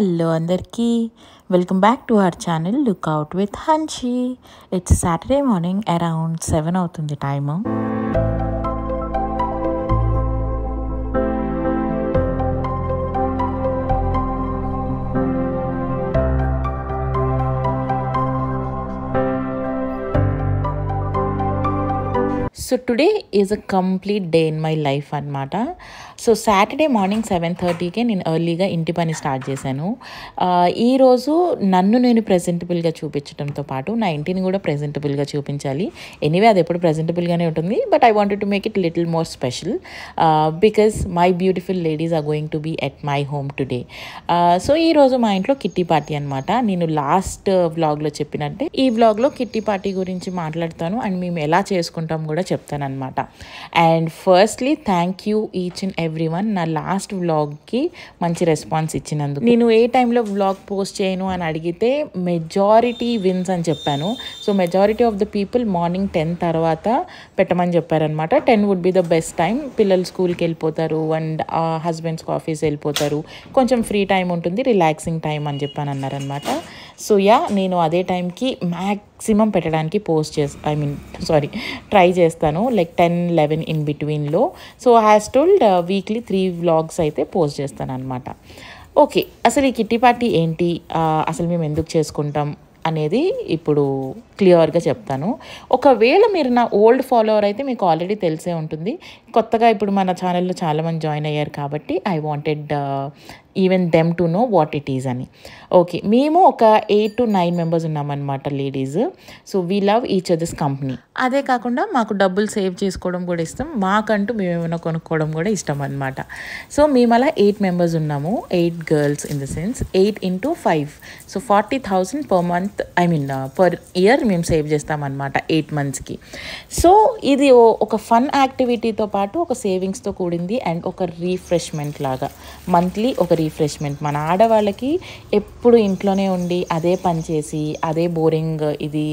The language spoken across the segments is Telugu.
Hello andarki, welcome back to our channel Look Out with Hanshi. It's Saturday morning around 7 అవుతుంది time. So today is a complete day in my life అనమాట. సో సాటర్డే మార్నింగ్ 7:30కే నేను ఎర్లీగా ఇంటి పని స్టార్ట్ చేశాను. ఈరోజు నన్ను నేను ప్రెజెంటబుల్గా చూపించడంతో పాటు నా ఇంటిని కూడా ప్రెజెంటబుల్గా చూపించాలి. ఎనీవే అది ఎప్పుడు ప్రెజెంటబుల్గానే ఉంటుంది, but I wanted to make it little more special because my beautiful ladies are going to be at my home today. So ఈరోజు మా ఇంట్లో కిట్టి పార్టీ అనమాట. నేను లాస్ట్ వ్లాగ్లో చెప్పినట్టే ఈ వ్లాగ్లో కిట్టి పార్టీ గురించి మాట్లాడతాను అండ్ మేము ఎలా చేసుకుంటాం కూడా చెప్తాను అనమాట. And firstly thank you each and every one నా లాస్ట్ వ్లాగ్కి మంచి రెస్పాన్స్ ఇచ్చినందుకు. నేను ఏ టైంలో వ్లాగ్ పోస్ట్ చేయను అని అడిగితే మెజారిటీ విన్స్ అని చెప్పాను. So majority of the people morning 10 తర్వాత పెట్టమని చెప్పారనమాట. 10 would be the best time. పిల్లలు స్కూల్కి వెళ్ళిపోతారు అండ్ హస్బెండ్స్కి ఆఫీస్ వెళ్ళిపోతారు, కొంచెం ఫ్రీ టైం ఉంటుంది, రిలాక్సింగ్ టైం అని చెప్పాను అన్నారనమాట. సో నేను అదే టైంకి మ్యాక్సిమం పెట్టడానికి ట్రై చేస్తాను, లైక్ 10-11 ఇన్ బిట్వీన్లో. So has told weekly 3 vlogs అయితే పోస్ట్ చేస్తాను అనమాట. ఓకే, అసలు ఈ కిట్టి పార్టీ ఏంటి, అసలు మేము ఎందుకు చేసుకుంటాం అనేది ఇప్పుడు క్లియర్గా చెప్తాను. ఒకవేళ మీరు నా ఓల్డ్ ఫాలోవర్ అయితే మీకు ఆల్రెడీ తెలిసే ఉంటుంది. కొత్తగా ఇప్పుడు మన ఛానల్లో చాలామంది జాయిన్ అయ్యారు కాబట్టి I wanted even them to know what it is అని. ఓకే, మేము ఒక 8 to 9 మెంబర్స్ ఉన్నామన్నమాట ladies. So we love each others company. అదే కాకుండా మాకు డబ్బులు సేవ్ చేసుకోవడం కూడా ఇష్టం, మాకంటూ మేము ఏమైనా కొనుక్కోవడం కూడా ఇష్టం అనమాట. సో మేము అలా 8 మెంబర్స్ ఉన్నాము, 8 girls in the sense 8 into 5. So 40,000 per month, per year మేము సేవ్ చేస్తామన్నమాట 8 monthsకి. సో ఇది ఒక ఫన్ యాక్టివిటీతో పాటు ఒక సేవింగ్స్తో కూడింది అండ్ ఒక రీఫ్రెష్మెంట్ లాగా, మంత్లీ ఒక రీఫ్రెష్మెంట్. మన ఆడవాళ్ళకి ఎప్పుడు ఇంట్లోనే ఉండి అదే పని చేసి అదే బోరింగ్ ఇది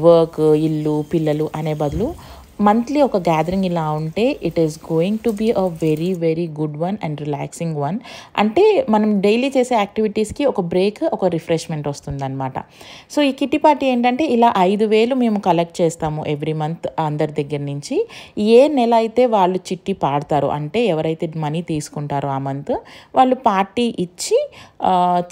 వర్క్, ఇల్లు, పిల్లలు అనే బదులు మంత్లీ ఒక గ్యాదరింగ్ ఇలా ఉంటే it is going to be a very very good one and relaxing one. అంటే మనం డైలీ చేసే యాక్టివిటీస్కి ఒక బ్రేక్, ఒక రిఫ్రెష్మెంట్ వస్తుందన్నమాట. సో ఈ కిట్టి పార్టీ ఏంటంటే ఇలా 5,000 మేము కలెక్ట్ చేస్తాము ఎవ్రీ మంత్ అందరి దగ్గర నుంచి. ఏ నెల అయితే వాళ్ళు చిట్టి పాడతారో, అంటే ఎవరైతే మనీ తీసుకుంటారో ఆ మంత్ వాళ్ళు పార్టీ ఇచ్చి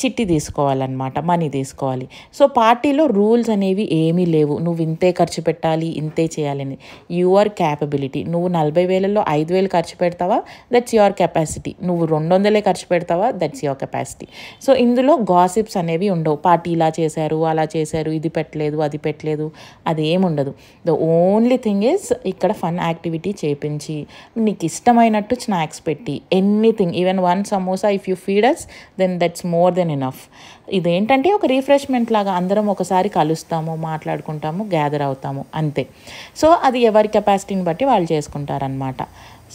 చిట్టి తీసుకోవాలన్నమాట, మనీ తీసుకోవాలి. సో పార్టీలో రూల్స్ అనేవి ఏమీ లేవు, నువ్వు ఇంతే ఖర్చు పెట్టాలి, ఇంతే చేయాలని. Your capability. నువ్వు 40,000లో 5,000 ఖర్చు పెడతావా, దట్స్ యువర్ కెపాసిటీ. నువ్వు 200 ఖర్చు పెడతావా, దట్స్ యువర్ కెపాసిటీ. సో ఇందులో గాసిప్స్ అనేవి ఉండవు. పార్టీ ఇలా చేశారు, అలా చేశారు, ఇది పెట్టలేదు, అది పెట్టలేదు, అది ఏముండదు. ద ఓన్లీ థింగ్ ఈజ్ ఇక్కడ ఫన్ యాక్టివిటీ చేపించి నీకు ఇష్టమైనట్టు స్నాక్స్ పెట్టి anything, even 1 samosa if you feed us then that's more than enough. ఇదేంటంటే ఒక రీఫ్రెష్మెంట్ లాగా అందరం ఒకసారి కలుస్తాము, మాట్లాడుకుంటాము, గ్యాదర్ అవుతాము, అంతే. సో అది ఎవరి కెపాసిటీని బట్టి వాళ్ళు చేసుకుంటారనమాట.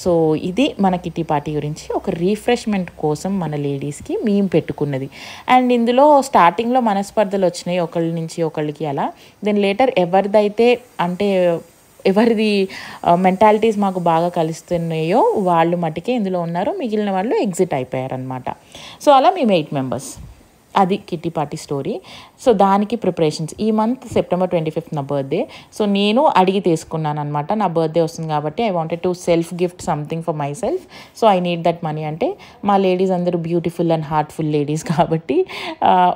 సో ఇది మన కిట్టి పార్టీ గురించి, ఒక రీఫ్రెష్మెంట్ కోసం మన లేడీస్కి మేము పెట్టుకున్నది. అండ్ ఇందులో స్టార్టింగ్లో మనస్పర్ధలు వచ్చినాయి ఒకళ్ళ నుంచి ఒకళ్ళకి అలా. దెన్ లేటర్ ఎవరిది మెంటాలిటీస్ మాకు బాగా కలుస్తున్నాయో వాళ్ళు మట్టుకే ఇందులో ఉన్నారు, మిగిలిన వాళ్ళు ఎగ్జిట్ అయిపోయారనమాట. సో అలా మేము 8 మెంబర్స్. అది కిట్టి పార్టీ స్టోరీ. సో దానికి ప్రిపరేషన్స్. ఈ మంత్ September 25th నా బర్త్డే. సో నేను అడిగి తీసుకున్నాను అనమాట, నా బర్త్డే వస్తుంది కాబట్టి I wanted to self gift something for my self. So I need that money. అంటే మా లేడీస్ అందరూ బ్యూటిఫుల్ అండ్ హార్ట్ఫుల్ లేడీస్ కాబట్టి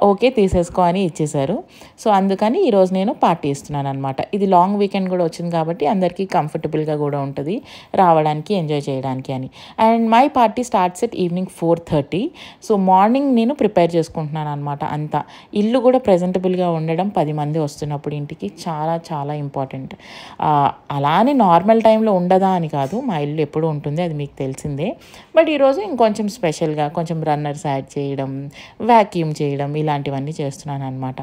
ఓకే తీసేసుకో అని ఇచ్చేశారు. సో అందుకని ఈరోజు నేను పార్టీ ఇస్తున్నాను అనమాట. ఇది లాంగ్ వీకెండ్ కూడా వచ్చింది కాబట్టి అందరికీ కంఫర్టబుల్గా కూడా ఉంటుంది రావడానికి, ఎంజాయ్ చేయడానికి అని. And my party starts at evening 4:30. So morning నేను ప్రిపేర్ చేసుకుంటున్నాను అనమాట అంతా. ఇల్లు కూడా ప్రెజెంటబుల్గా ఉండడం 10 మంది వస్తున్నప్పుడు ఇంటికి చాలా చాలా ఇంపార్టెంట్. అలానే నార్మల్ టైంలో ఉండదా అని కాదు, మా ఇల్లు ఎప్పుడు ఉంటుంది, అది మీకు తెలిసిందే. బట్ ఈరోజు ఇంకొంచెం స్పెషల్గా కొంచెం రన్నర్స్ యాడ్ చేయడం, వ్యాక్యూమ్ చేయడం, ఇలాంటివన్నీ చేస్తున్నాను అనమాట.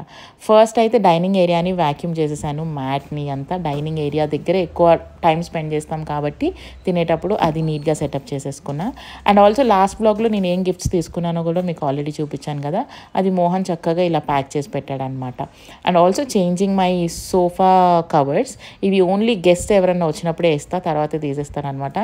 ఫస్ట్ అయితే డైనింగ్ ఏరియాని వ్యాక్యూమ్ చేసేసాను, మ్యాట్ని అంతా. డైనింగ్ ఏరియా దగ్గర ఎక్కువ టైం స్పెండ్ చేస్తాం కాబట్టి తినేటప్పుడు అది నీట్గా సెటప్ చేసేసుకున్నా. అండ్ ఆల్సో లాస్ట్ బ్లాగ్లో నేను ఏం గిఫ్ట్స్ తీసుకున్నానో కూడా మీకు ఆల్రెడీ చూపించాను కదా, అది మోహన్ చక్కగా ఇలా ప్యాక్ చేసి పెట్టాడనమాట. And also changing my sofa covers. ఇవి ఓన్లీ గెస్ట్ ఎవరైనా వచ్చినప్పుడే వేస్తా, తర్వాత తీసేస్తాను అనమాట.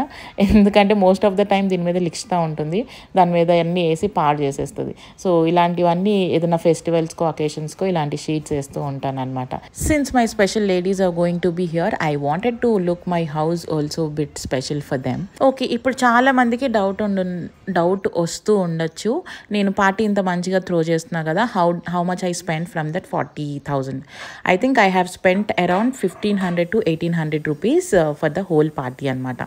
ఎందుకంటే మోస్ట్ ఆఫ్ ద టైం దీని మీద లిక్స్తా ఉంటుంది, దాని మీద అన్నీ వేసి పాడు చేసేస్తుంది. సో ఇలాంటివన్నీ ఏదైనా ఫెస్టివల్స్కో అకేషన్స్కో ఇలాంటి షీట్స్ వేస్తూ ఉంటాను అనమాట. Since my special ladies are going to be here, I wanted to look my house also bit special for them. Okay, ఇప్పుడు చాలా మందికి డౌట్ వస్తూ ఉండొచ్చు, నేను పార్టీ ఇంత మంచిగా త్రో చేస్తున్నా కదా, how much I spend from that 40,000. I think I have spent around 1,500 to 1,800 rupees for the whole party అనమాట.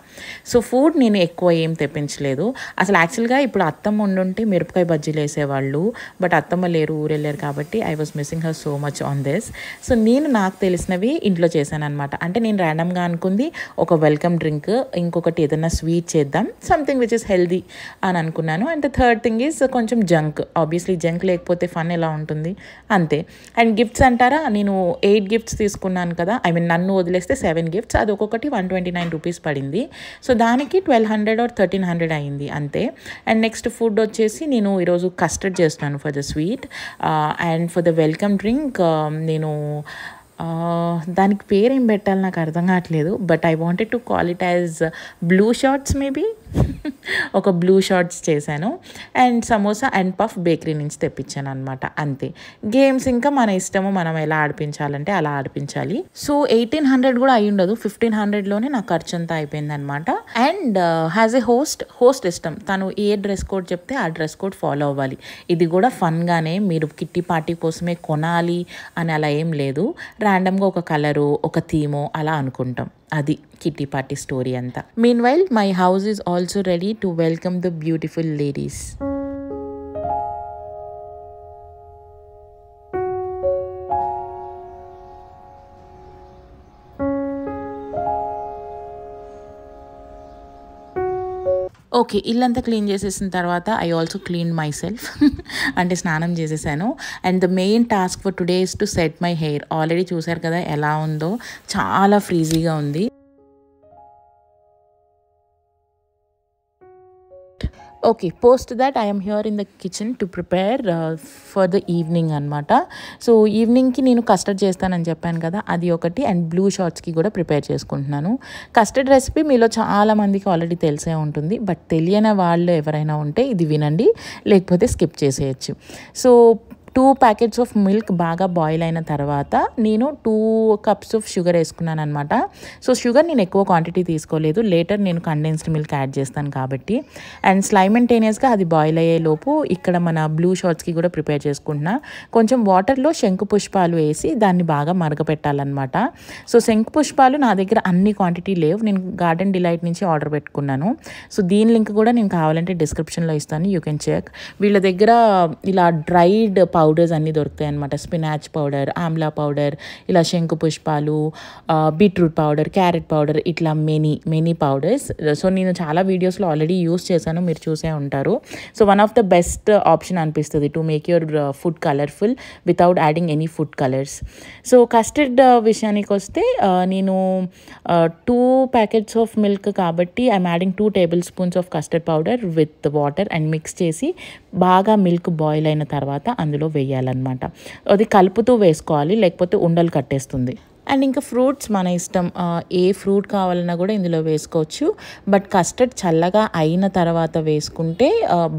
సో ఫుడ్ నేను ఎక్కువ ఏం తెప్పించలేదు. అసలు యాక్చువల్గా ఇప్పుడు అత్తమ్మ ఉండుంటే మిరపకాయ బజ్జీలు వేసేవాళ్ళు, బట్ అత్తమ్మ లేరు, ఊరెళ్ళారు కాబట్టి I was missing her so much on this. So నేను నాకు తెలిసినవి ఇంట్లో చేశాను అనమాట. అంటే నేను ర్యాండమ్గా అనుకుంది ఒక వెల్కమ్ డ్రింక్, ఇంకొకటి ఏదైనా స్వీట్ చేద్దాం, సంథింగ్ విచ్ ఇస్ హెల్దీ అని అనుకున్నాను. And the third thing is కొంచెం జంక్. ఆబ్వియస్లీ జంక్ లేకపోతే ఫన్ ఎలా ఉంటుంది, అంతే. అండ్ గిఫ్ట్స్ అంటారా, నేను 8 గిఫ్ట్స్ తీసుకున్నాను కదా, ఐ మీన్ నన్ను వదిలేస్తే 7 గిఫ్ట్స్, అది ఒక్కొక్కటి 129 రూపీస్ పడింది. సో దానికి 1,200 or 1,300 అయింది అంతే. అండ్ నెక్స్ట్ ఫుడ్ వచ్చేసి నేను ఈరోజు కస్టర్డ్ చేస్తున్నాను for the sweet. And for the welcome drink నేను దానికి పేరేం పెట్టాలి నాకు అర్థం కావట్లేదు, but I wanted to call it as blue shorts maybe. ఒక బ్లూ షార్ట్స్ చేశాను. And samosa and puff bakery నుంచి తెప్పించాను అనమాట, అంతే. గేమ్స్ ఇంకా మన ఇష్టము, మనం ఎలా ఆడిపించాలంటే అలా ఆడిపించాలి. సో 1,800 కూడా అయి ఉండదు, 1,500లోనే నా ఖర్చు అంతా అయిపోయింది అనమాట. అండ్ హ్యాజ్ ఏ హోస్ట్ ఇష్టం, తను ఏ డ్రెస్ కోడ్ చెప్తే ఆ డ్రెస్ కోడ్ ఫాలో అవ్వాలి. ఇది కూడా ఫన్గానే, మీరు కిట్టి పార్టీ కోసమే కొనాలి అని అలా ఏం లేదు, ర్యాండమ్గా ఒక కలరు ఒక థీమో అలా అనుకుంటాం. అది కిట్టి పార్టీ స్టోరీ అంతా. Meanwhile my house is also ready to welcome the beautiful ladies. Okay, ఇల్లంతా క్లీన్ చేసేసిన తర్వాత I also clean my self, అంటే స్నానం చేసేసాను. And the main task for today is to set my hair. Already చూసారు కదా ఎలా ఉందో, చాలా ఫ్రీజీగా ఉంది. Okay, post that I'm here in the kitchen to prepare for the evening అనమాట. సో ఈవినింగ్కి నేను కస్టర్డ్ చేస్తానని చెప్పాను కదా, అది ఒకటి. అండ్ బ్లూ షార్ట్స్కి కూడా ప్రిపేర్ చేసుకుంటున్నాను. కస్టర్డ్ రెసిపీ మీలో చాలా మందికి ఆల్రెడీ తెలిసే ఉంటుంది, బట్ తెలియని వాళ్ళు ఎవరైనా ఉంటే ఇది వినండి, లేకపోతే స్కిప్ చేసేయచ్చు. సో 2 ప్యాకెట్స్ ఆఫ్ మిల్క్ బాగా బాయిల్ అయిన తర్వాత నేను 2 cups ఆఫ్ షుగర్ వేసుకున్నాను అనమాట. సో షుగర్ నేను ఎక్కువ క్వాంటిటీ తీసుకోలేదు, లేటర్ నేను కండెన్స్డ్ మిల్క్ యాడ్ చేస్తాను కాబట్టి. అండ్ సైమల్టేనియస్గా అది బాయిల్ అయ్యే లోపు ఇక్కడ మన బ్లూ షార్ట్స్కి కూడా ప్రిపేర్ చేసుకుంటున్నా. కొంచెం వాటర్లో శంకు పుష్పాలు వేసి దాన్ని బాగా మరగపెట్టాలన్నమాట. సో శంకు పుష్పాలు నా దగ్గర అన్ని క్వాంటిటీ లేవు, నేను గార్డెన్ డిలైట్ నుంచి ఆర్డర్ పెట్టుకున్నాను. సో దీని లింక్ కూడా నేను కావాలంటే డిస్క్రిప్షన్లో ఇస్తాను, యూ కెన్ చెక్. వీళ్ళ దగ్గర ఇలా డ్రైడ్ పౌడర్స్ అన్నీ దొరుకుతాయి అనమాట. స్పినాచ్ పౌడర్, ఆమ్లా పౌడర్, ఇలా శంకు పుష్పాలు, బీట్రూట్ పౌడర్, క్యారెట్ పౌడర్, ఇట్లా మెనీ పౌడర్స్. సో నేను చాలా వీడియోస్లో ఆల్రెడీ యూస్ చేశాను, మీరు చూసే ఉంటారు. So one of the best option అనిపిస్తుంది to make your food colourful without adding any food colours. So custard విషయానికి వస్తే నేను 2 ప్యాకెట్స్ ఆఫ్ మిల్క్ కాబట్టి I'm adding 2 tablespoons of custard powder with water and mix చేసి బాగా మిల్క్ బాయిల్ అయిన తర్వాత అందులో వేయాలన్నమాట. అది కలుపుతూ వేసుకోవాలి, లేకపోతే ఉండలు కట్టేస్తుంది. అండ్ ఇంకా ఫ్రూట్స్ మన ఇష్టం, ఏ ఫ్రూట్ కావాలన్నా కూడా ఇందులో వేసుకోవచ్చు, బట్ కస్టర్డ్ చల్లగా అయిన తర్వాత వేసుకుంటే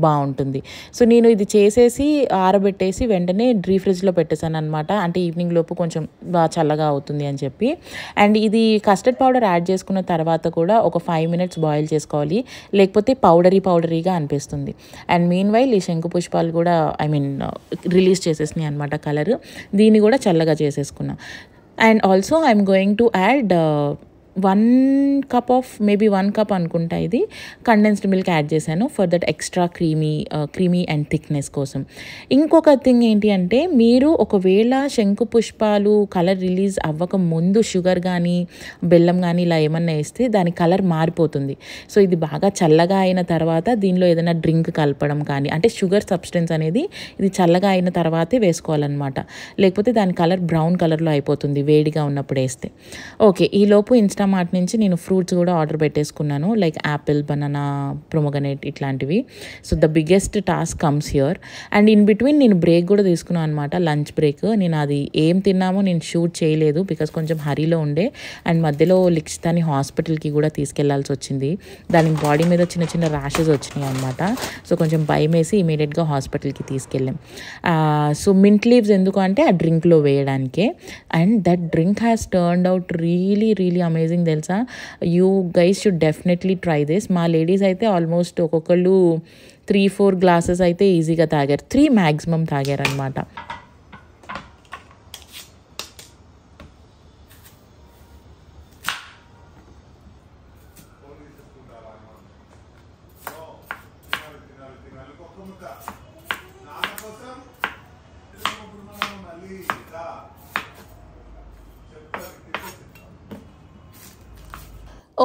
బాగుంటుంది. సో నేను ఇది చేసేసి ఆరబెట్టేసి వెంటనే ఫ్రిడ్జ్లో పెట్టేశాను అనమాట, అంటే ఈవినింగ్ లోపు కొంచెం బాగా చల్లగా అవుతుంది అని చెప్పి. అండ్ ఇది కస్టర్డ్ పౌడర్ యాడ్ చేసుకున్న తర్వాత కూడా ఒక 5 minutes బాయిల్ చేసుకోవాలి, లేకపోతే పౌడరీగా అనిపిస్తుంది. అండ్ మీన్ వైల్ ఈ శంకు పుష్పాలు కూడా రిలీజ్ చేసేసినాయి అనమాట కలర్, దీన్ని కూడా చల్లగా చేసేసుకున్నా. And also I'm going to add 1 cup of maybe 1 cup అనుకుంటా ఇది కండెన్స్డ్ మిల్క్ యాడ్ చేశాను for that extra creamy and thickness కోసం. ఇంకొక థింగ్ ఏంటి అంటే, మీరు ఒకవేళ శంకు పుష్పాలు కలర్ రిలీజ్ అవ్వక ముందు షుగర్ కానీ బెల్లం కానీ ఇలా ఏమన్నా వేస్తే దాని కలర్ మారిపోతుంది. సో ఇది బాగా చల్లగా అయిన తర్వాత దీనిలో ఏదైనా డ్రింక్ కలపడం కానీ, అంటే షుగర్ సబ్స్టెన్స్ అనేది ఇది చల్లగా అయిన తర్వాతే వేసుకోవాలన్నమాట, లేకపోతే దాని కలర్ బ్రౌన్ కలర్లో అయిపోతుంది వేడిగా ఉన్నప్పుడు వేస్తే. ఓకే, ఈలోపు ఇన్స్టా మార్ట్ నుంచి నేను ఫ్రూట్స్ కూడా ఆర్డర్ పెట్టేసుకున్నాను, లైక్ యాపిల్, బనానా, ప్రొమోగనేట్ ఇట్లాంటివి. So the biggest task comes here. And in between నేను బ్రేక్ కూడా తీసుకున్నాను అనమాట, లంచ్ బ్రేక్. నేను అది ఏం తిన్నామో నేను షూట్ చేయలేదు బికాస్ కొంచెం హరీలో ఉండే. అండ్ మధ్యలో లిక్షితాని హాస్పిటల్కి కూడా తీసుకెళ్లాల్సి వచ్చింది. దానికి బాడీ మీద చిన్న చిన్న ర్యాషెస్ వచ్చినాయి అనమాట. సో కొంచెం భయం వేసి ఇమీడియట్గా హాస్పిటల్కి తీసుకెళ్ళాం. సో మింట్ లీవ్స్ ఎందుకు అంటే ఆ డ్రింక్లో వేయడానికే. And that drink has turned out really really amazing తెలుసా. You guys should definitely try this. మా లేడీస్ అయితే ఆల్మోస్ట్ ఒక్కొక్కళ్ళు 3-4 గ్లాసెస్ అయితే ఈజీగా తాగారు, 3 మ్యాక్సిమం తాగారనమాట.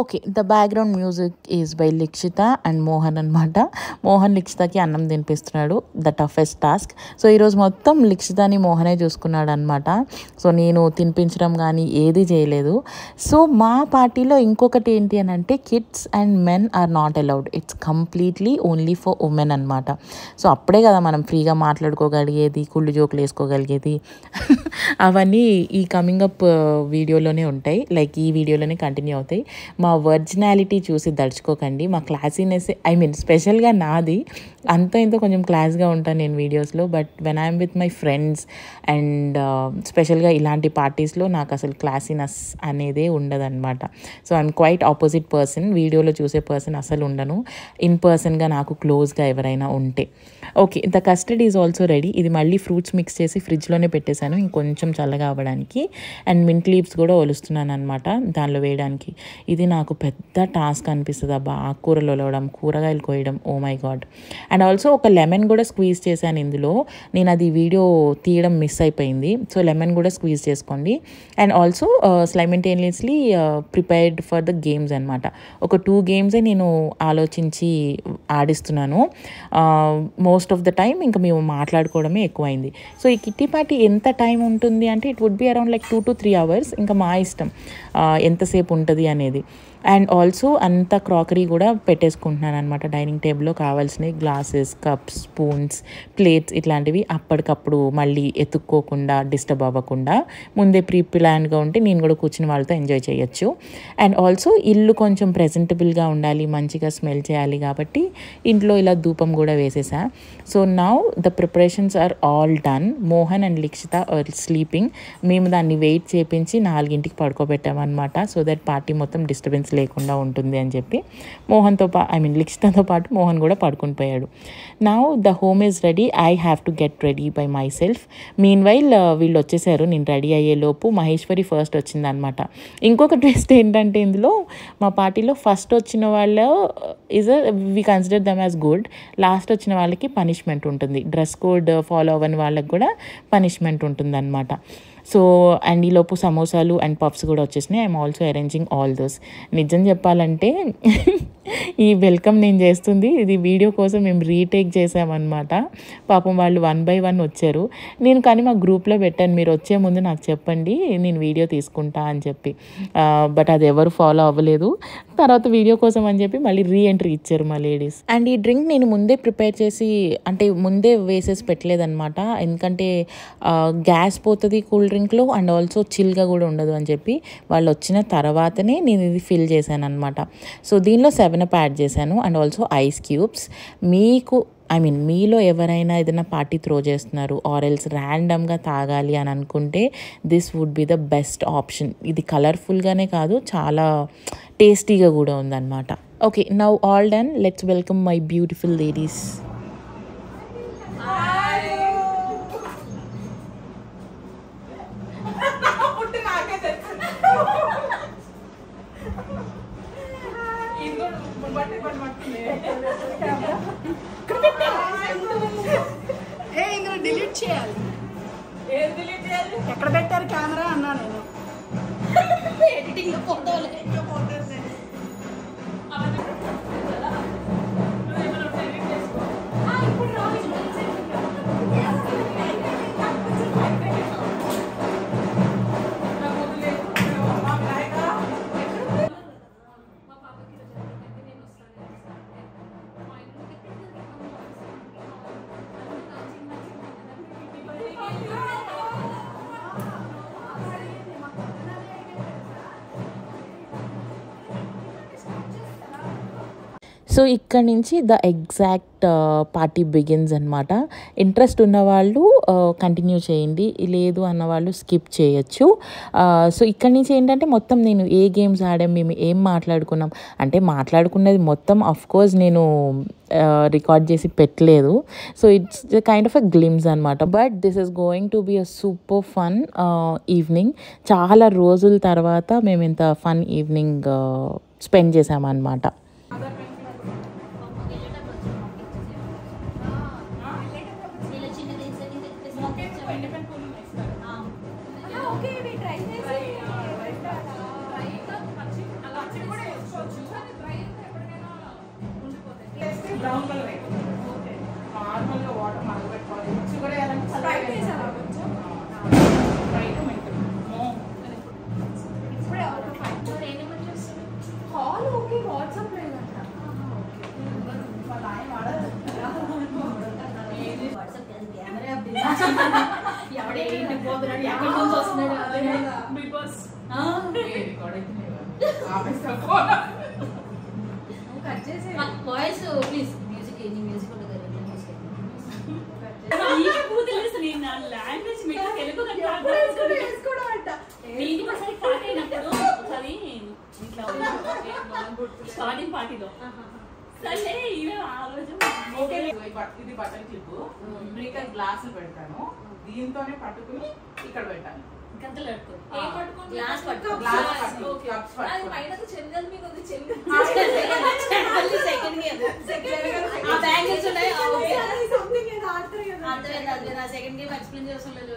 Okay, the background music is by Likshitha and Mohan అనమాట. మోహన్ లిక్షితకి అన్నం తినిపిస్తున్నాడు, ద టఫెస్ట్ టాస్క్. సో ఈరోజు మొత్తం లిక్షితని మోహనే చూసుకున్నాడు అనమాట. సో నేను తినిపించడం కానీ ఏది చేయలేదు. సో మా పార్టీలో ఇంకొకటి ఏంటి అని అంటే kids and men are not allowed, it's completely only for women అనమాట. సో అప్పుడే కదా మనం ఫ్రీగా మాట్లాడుకోగలిగేది, కుళ్ళు జోకులు వేసుకోగలిగేది. అవన్నీ ఈ కమింగ్ అప్ వీడియోలోనే ఉంటాయి, లైక్ ఈ వీడియోలోనే కంటిన్యూ అవుతాయి. మా ఒరిజినాలిటీ చూసి దడుచుకోకండి. మా క్లాసీనెస్, ఐ మీన్ స్పెషల్గా నాది అంత ఇంత కొంచెం క్లాస్గా ఉంటాను నేను వీడియోస్లో. But when I'm with my friends and స్పెషల్గా ఇలాంటి పార్టీస్లో నాకు అసలు క్లాసీనెస్ అనేదే ఉండదన్నమాట. So I'm quite opposite person. వీడియోలో చూసే పర్సన్ అసలు ఉండను, ఇన్ పర్సన్గా నాకు క్లోజ్గా ఎవరైనా ఉంటే. Okay, the custard is also ready. ఇది మళ్ళీ ఫ్రూట్స్ మిక్స్ చేసి ఫ్రిడ్జ్లోనే పెట్టేశాను ఇంకొంచెం చల్లగా అవ్వడానికి. అండ్ మింట్ లీవ్స్ కూడా ఒలుస్తున్నాను అనమాట దానిలో వేయడానికి. ఇది నాకు పెద్ద టాస్క్ అనిపిస్తుంది అబ్బా, ఆకుకూరలు ఒలవడం, కూరగాయలు కోయడం, oh my god. And also ఒక లెమన్ కూడా స్క్వీజ్ చేశాను ఇందులో. నేను అది వీడియో తీయడం మిస్ అయిపోయింది. సో లెమన్ కూడా స్క్వీజ్ చేసుకోండి. And also simultaneously prepared for the games అనమాట. ఒక 2 గేమ్సే నేను ఆలోచించి ఆడిస్తున్నాను. మోస్ట్ ఆఫ్ ద టైం ఇంకా మేము మాట్లాడుకోవడమే ఎక్కువైంది. సో ఈ కిట్టి పార్టీ ఎంత టైం ఉంటుంది అంటే it would be around like 2 to 3 hours. ఇంకా మా ఇష్టం ఎంతసేపు ఉంటుంది అనేది. అండ్ ఆల్సో అంత క్రాకరీ కూడా పెట్టేసుకుంటున్నాను అనమాట. డైనింగ్ టేబుల్లో కావాల్సినవి గ్లాసెస్, కప్స్, స్పూన్స్, ప్లేట్స్ ఇట్లాంటివి అప్పటికప్పుడు మళ్ళీ ఎత్తుక్కోకుండా, డిస్టర్బ్ అవ్వకుండా ముందే ప్రీ ప్లాన్గా ఉంటే నేను కూడా కూర్చుని వాళ్ళతో ఎంజాయ్ చేయొచ్చు. అండ్ ఆల్సో ఇల్లు కొంచెం ప్రెజెంటబుల్గా ఉండాలి, మంచిగా స్మెల్ చేయాలి కాబట్టి ఇంట్లో ఇలా ధూపం కూడా వేసేసా. So now the preparations are all done. Mohan and Likshitha are sleeping. మేము దాన్ని వెయిట్ చేపించి 4ంటికి పడుకోబెట్టామన్నమాట. సో దట్ పార్టీ మొత్తం డిస్టర్బెన్స్ లేకుండా ఉంటుంది అని చెప్పి లిక్షితతో పాటు మోహన్ కూడా పడుకుని పోయాడు. Now the home is ready. I have to get ready by my self. Mean while వీళ్ళు వచ్చేసారు. నేను రెడీ అయ్యేలోపు మహేశ్వరి ఫస్ట్ వచ్చిందనమాట. ఇంకొక ట్విస్ట్ ఏంటంటే ఇందులో మా పార్టీలో ఫస్ట్ వచ్చిన వాళ్ళు we consider them as good, last వచ్చిన వాళ్ళకి పనిష్మెంట్ ఉంటుంది. డ్రెస్ కోడ్ ఫాలో అవ్వని వాళ్ళకి కూడా పనిష్మెంట్ ఉంటుంది అనమాట. సో అండ్ ఈలోపు సమోసాలు అండ్ పఫ్స్ కూడా వచ్చేసినాయి. I'm also arranging all those. నిజం చెప్పాలంటే ఈ వెల్కమ్ నేను చేస్తుంది ఇది వీడియో కోసం మేము రీటేక్ చేసామన్నమాట. పాపం వాళ్ళు 1 by 1 వచ్చారు. నేను కానీ మా గ్రూప్లో పెట్టాను, మీరు వచ్చే ముందు నాకు చెప్పండి నేను వీడియో తీసుకుంటా అని చెప్పి. బట్ అది ఎవరు ఫాలో అవ్వలేదు. తర్వాత వీడియో కోసం అని చెప్పి మళ్ళీ రీఎంట్రీ ఇచ్చారు మా లేడీస్. అండ్ ఈ డ్రింక్ నేను ముందే ప్రిపేర్ చేసి అంటే ముందే వేసేసి పెట్టలేదన్నమాట. ఎందుకంటే గ్యాస్ పోతుంది కూల్ డ్రింక్లో అండ్ ఆల్సో చిల్గా కూడా ఉండదు అని చెప్పి వాళ్ళు వచ్చిన తర్వాతనే నేను ఇది ఫిల్ చేశాను అనమాట. సో దీనిలో 7up యాడ్ చేశాను అండ్ ఆల్సో ఐస్ క్యూబ్స్. మీలో ఎవరైనా ఏదైనా పార్టీ త్రో చేస్తున్నారు ఆర్ ఎల్స్ ర్యాండమ్గా తాగాలి అని అనుకుంటే this would be the best option. ఇది కలర్ఫుల్గానే కాదు, చాలా టేస్టీగా కూడా ఉందన్నమాట. Okay, now all done. Let's welcome my beautiful ladies. Delete చేయాలి. ఎక్కడ పెట్టారు కెమెరా అన్నా నేను ఎడిటింగ్ ఫోటోలు సో ఇక్కడ నుంచి ద ఎగ్జాక్ట్ పార్టీ బిగిన్స్ అనమాట. ఇంట్రెస్ట్ ఉన్నవాళ్ళు కంటిన్యూ చేయండి, లేదు అన్నవాళ్ళు స్కిప్ చేయొచ్చు. సో ఇక్కడ నుంచి ఏంటంటే మొత్తం నేను ఏ గేమ్స్ ఆడాం, మేము ఏం మాట్లాడుకున్నాం అంటే మాట్లాడుకున్నది మొత్తం అఫ్కోర్స్ నేను రికార్డ్ చేసి పెట్టలేదు. So it's kind of a glimpse అనమాట. But this is going to be a super fun evening. చాలా రోజుల తర్వాత మేము ఇంత ఫన్ ఈవినింగ్ స్పెండ్ చేసామన్నమాట. బ్రౌన్ కలర్ నార్మల్గా వాటర్ మనకు పెట్టుకోవాలి. మిక్సీ కూడా వేయాలంటే స్ప్రైట్ వేసారా కొంచెం స్ప్రైట్ మెంటల్ ఇప్పుడే కాల్ ఓకే వాట్సాప్ లేదంట. వాళ్ళ ఆయన వాడదు ఎవడే ఏంటి పోతున్నాడు ఎక్కడి నుంచి వస్తున్నాడు బిగ్ బాస్ కట్ చేసి వాయిస్ ప్లీజ్ మ్యూజిక్ నీ మ్యూజిక్ ఉండదు నీకే పూతి లేదు నీ నా లాంగ్వేజ్ మీకు తెలుగు కంటే అర్థం చేసుకోవడం అంట నీకు ఒకసారి పార్టీ అయినప్పుడు ఒకసారి ఇట్లా స్టార్టింగ్ పార్టీలో సరే ఇవే ఆలోచన ఓకే ఇది బటన్ క్లిప్ ఇక్కడ గ్లాసులు పెడతాను దీంతోనే పట్టుకుని ఇక్కడ పెట్టాను గంటలు పెట్టుకో ఏ పట్టుకో గ్లాస్ పట్టుకో గ్లాస్ పట్టుకో కప్స్ పట్టుకో అది మైనస్ చెంగల్ మీకు ఉంది చెంగల్ సెకండ్ గేమ్ ఆ బ్యాంగిల్స్ ఉన్నాయి ఓకే అది సంథింగ్ ఏదో ఆడతారు కదా అర్థమైంది నా సెకండ్ గేమ్ ఎక్స్ప్లెయిన్ చేస్తున్నారు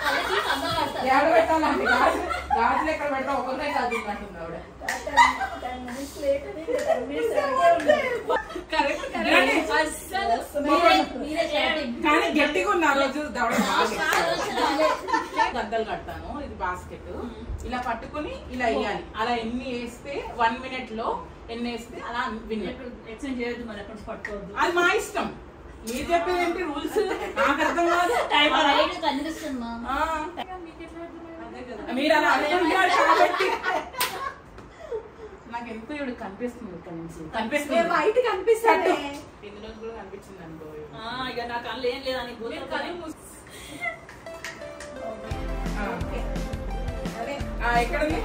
అలాగే అందరూ ఆడతారు యాడ పెట్టాలండి గాజులు ఎక్కడ పెట్టా ఒకరే కాదు అంటుంది ఆవిడ 10 మినిట్స్ లేట్ అని 10 మినిట్స్ కరెక్ట్ కరెక్ట్ అసలు మీరే కానీ గట్టిగా ఉన్న రోజు దవడ గద్దలు కడతాను. ఇది బాస్కెట్ ఇలా పట్టుకుని ఇలా వేయాలి. అలా ఎన్ని వేస్తే 1 minute లో ఎన్ని వేస్తే అలా ఎక్స్చేంజ్ చేయొద్దు. మరి ఎక్కడ పట్టుకోవద్దు, అది మా ఇష్టం. మీరు చెప్పేది ఏంటి రూల్స్ నాకు అర్థం కాదు. మీరు అలా అనుకుంటున్నారు కాబట్టి నాకు ఎంతో ఇప్పుడు కనిపిస్తుంది. ఇక్కడ నుంచి కనిపిస్తుంది బయట కనిపిస్తుంది. ఇందులో కూడా కనిపించింది అనుకో. ఇక నాకు కళ్ళు ఏం లేదని ఎక్కడ ఉంది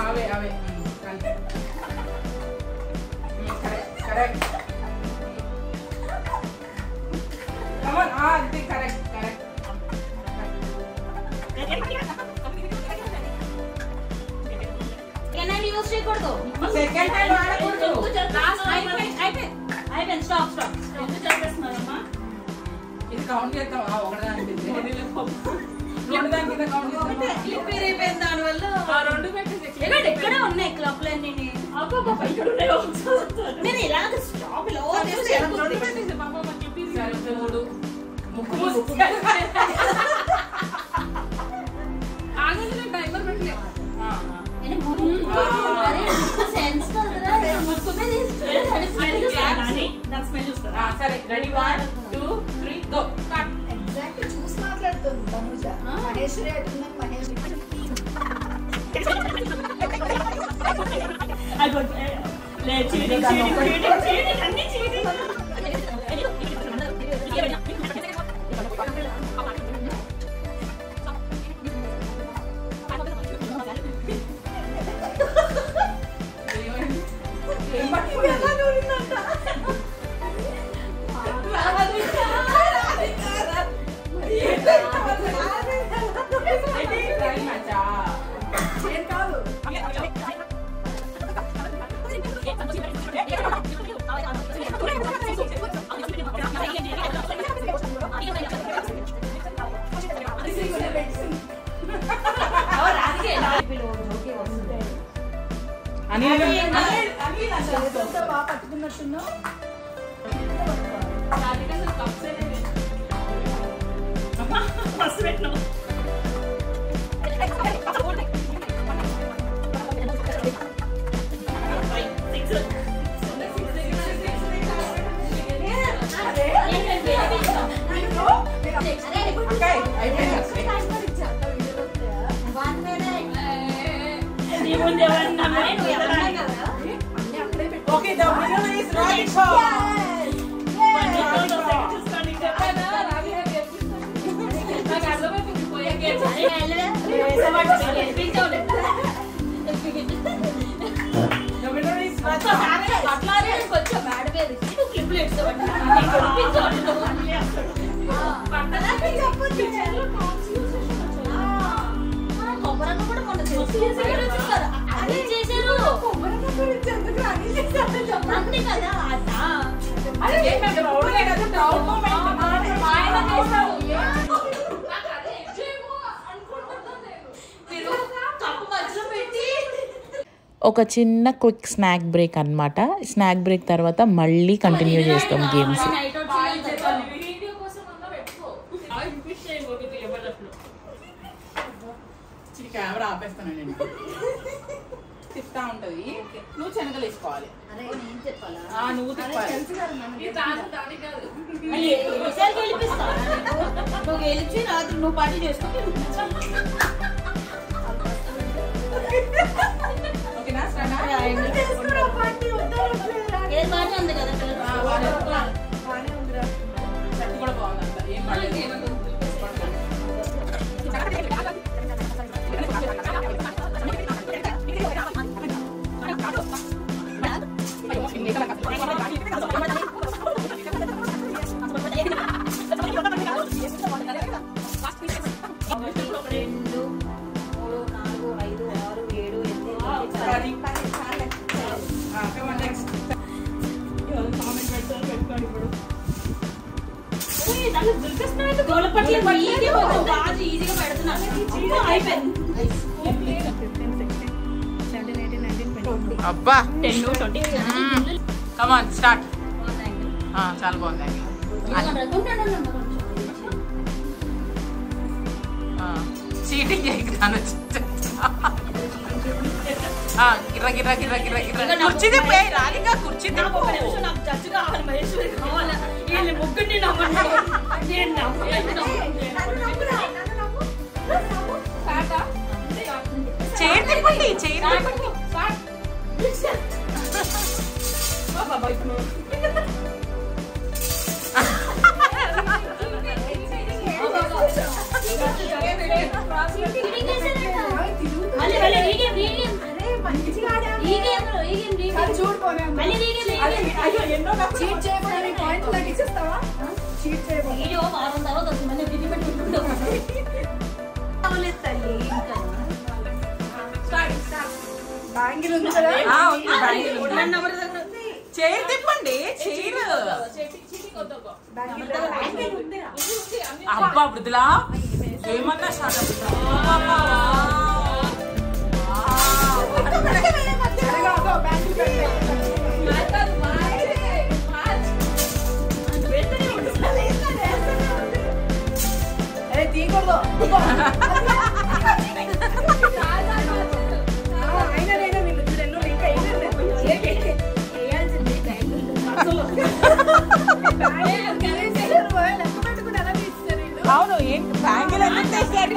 అవే అవే కరెక్ట్ అది కరెక్ట్ కరెక్ట్ సెకండ్ టైం ఆడకూడదు. అయిపోయింది స్టాప్ స్టాప్ ఎందుకు చెప్పేస్తున్నారమ్మా. ఇది కౌంట్ చేద్దాం. ఒకదానికి దానివల్ల రెండు ఎక్కడ ఉన్నాయి క్లాక్ లన్నీ నేను ఇలాగ స్టాప్ టైమర్ పెట్టలేదు. సరే రెడీ 1 2 3 గో స్టార్ట్. ఎగ్జాక్ట్ చూసి మాట్లాడుతుంది తనుజ. మహేశ్వరి అంటుందని మహేశ్వరి బాగా పట్టుకున్నట్టున్నావు. Okay, the winner is Radhika. ఒక చిన్న క్విక్ స్నాక్ బ్రేక్ అన్నమాట. స్నాక్ బ్రేక్ తర్వాత మళ్ళీ కంటిన్యూ చేస్తాం గేమ్స్. కెమెరా ఆపేస్తాను నేను. తిప్పుతా ఉంటది, నువ్వు శనగలు వేసుకోవాలి. నువ్వు తిప్పాలి. నువ్వు గెలిచి రాత్రి నువ్వు పార్టీ చేసుకో. ఓకేనా? ఉంది కదా చెట్టు కూడా బాగుందంట. ఏం పడలేదు. అబ్బా 10 20 కమ్ ఆన్ స్టార్ట్. చాలా బాగుంది. చీటింగ్ చేయగలను. గిర్ర గిర్ర గిర్ర గిర్ర గిర్ర కుర్చీ తిప్పే రాలిగా. కుర్చీ తిప్పు. నాకు జడ్జి కావాలి, మహేశ్వరి కావాలి. వీళ్ళు ముగ్గురిని నమ్మను. చైర్ తిప్పండి. చైర్ తిప్పండి. చైర్ తిప్పండి. చైర్. అబ్బా మృదులా ఏమన్నా స్టార్ట్ అవుతుందా? అవును. ఏంటి బ్యాంగిల్ ఎందుకు తెచ్చారు?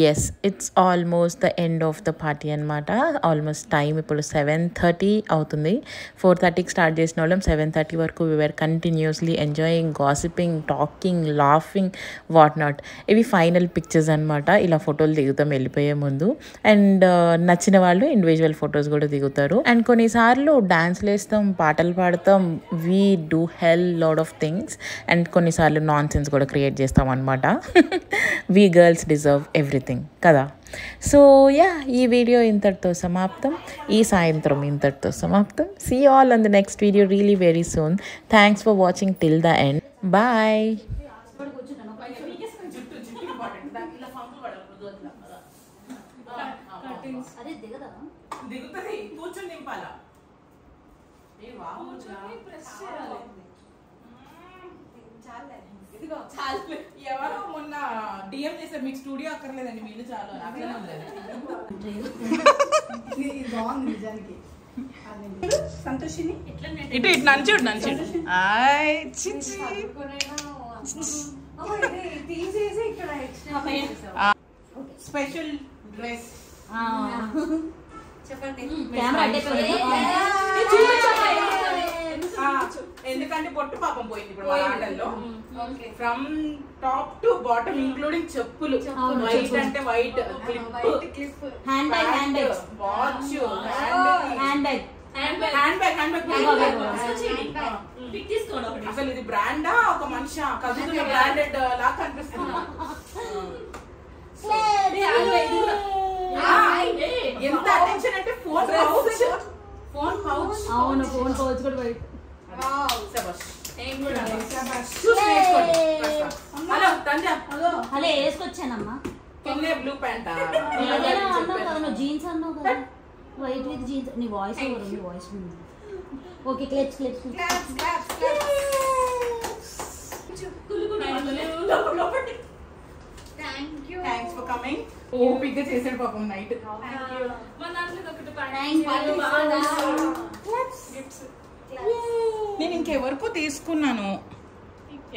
Yes, it's almost the end of the party అనమాట. ఆల్మోస్ట్ టైం ఇప్పుడు 7:30 అవుతుంది. 4:30కి స్టార్ట్ చేసిన వాళ్ళం 7:30 వరకు we are continuously enjoying, gossiping, talking, laughing, what not. ఇవి ఫైనల్ పిక్చర్స్ అనమాట. ఇలా ఫోటోలు దిగుతాం వెళ్ళిపోయే ముందు. అండ్ నచ్చిన వాళ్ళు ఇండివిజువల్ ఫొటోస్ కూడా దిగుతారు. అండ్ కొన్నిసార్లు డాన్స్లు వేస్తాం, పాటలు పాడతాం, we do hell lot of things. And కొన్నిసార్లు నాన్ సెన్స్ కూడా క్రియేట్ చేస్తాం అనమాట. వీ గర్ల్స్ డిజర్వ్ ఎవ్రీథింగ్ కదా. సో యా, ఈ వీడియో ఇంతటితో సమాప్తం. ఈ సాయంత్రం ఇంతటితో సమాప్తం. See you all on the next video really very soon. Thanks for watching till the end. Bye. దిగుతుంది, కూర్చొని నింపాలా. ఎవరో మొన్న డిఎం చేశారు, మీకు స్టూడియో అక్కర్లేదండి, మీరు చాలు అట్లనే సంతోషిని ఇటు ఇటు నంచుడు నంచుడు. స్పెషల్ డ్రెస్ ఎందుకంటే పొట్టు పాపం పోయింది ఇప్పుడు మా ఆటల్లో. From top to bottom including చెప్పులు, వైట్ అంటే white, clip, hand bag, watch, hand bag. అసలు ఇది బ్రాండా ఒక మనిషి కదుగుతున్న బ్రాండెడ్ లాగా కనిపిస్తుంది. ఎంత అటెన్షన్ అంటే ఫోన్ పౌచ్, ఫోన్ పౌచ్. అవును, ఫోన్ పౌచ్ కూడా వైట్. హలో తంజా, హలో వేసుకొచ్చానమ్మా. బ్లూ ప్యాంట్ అన్నావు కదా నువ్వు, జీన్స్ అన్నావు కదా, వైట్ విత్ జీన్స్. నీ వాయిస్ నీ voice okay. Clips clips thanks for coming. ఓపిక్గా చేసాడు పాపం నైట్. నేను ఇంకెవరికో తీసుకున్నాను,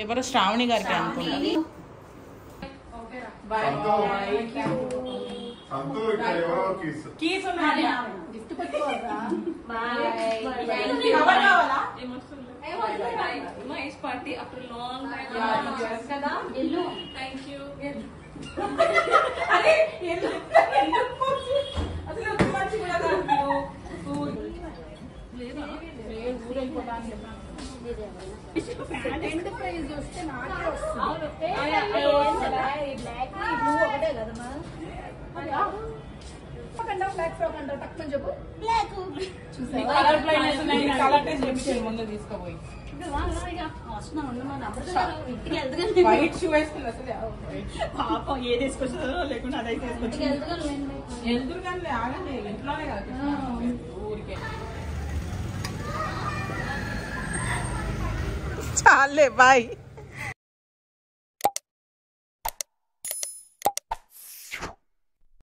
ఎవరో శ్రావణి గారికి అనుకున్నాను. కీస్ ఉన్నాయి. Mahesh party after long time. Thank you. ముందు తీసుకోపోయి వైట్ షూ వేసుకుంది. అసలు పాపం ఏది వేసుకొచ్చారో లేకుండా అదైతే ఎదురు కానీ ఆగండి, ఇంట్లోనే కదా ఊరికే. చాలే బాయ్.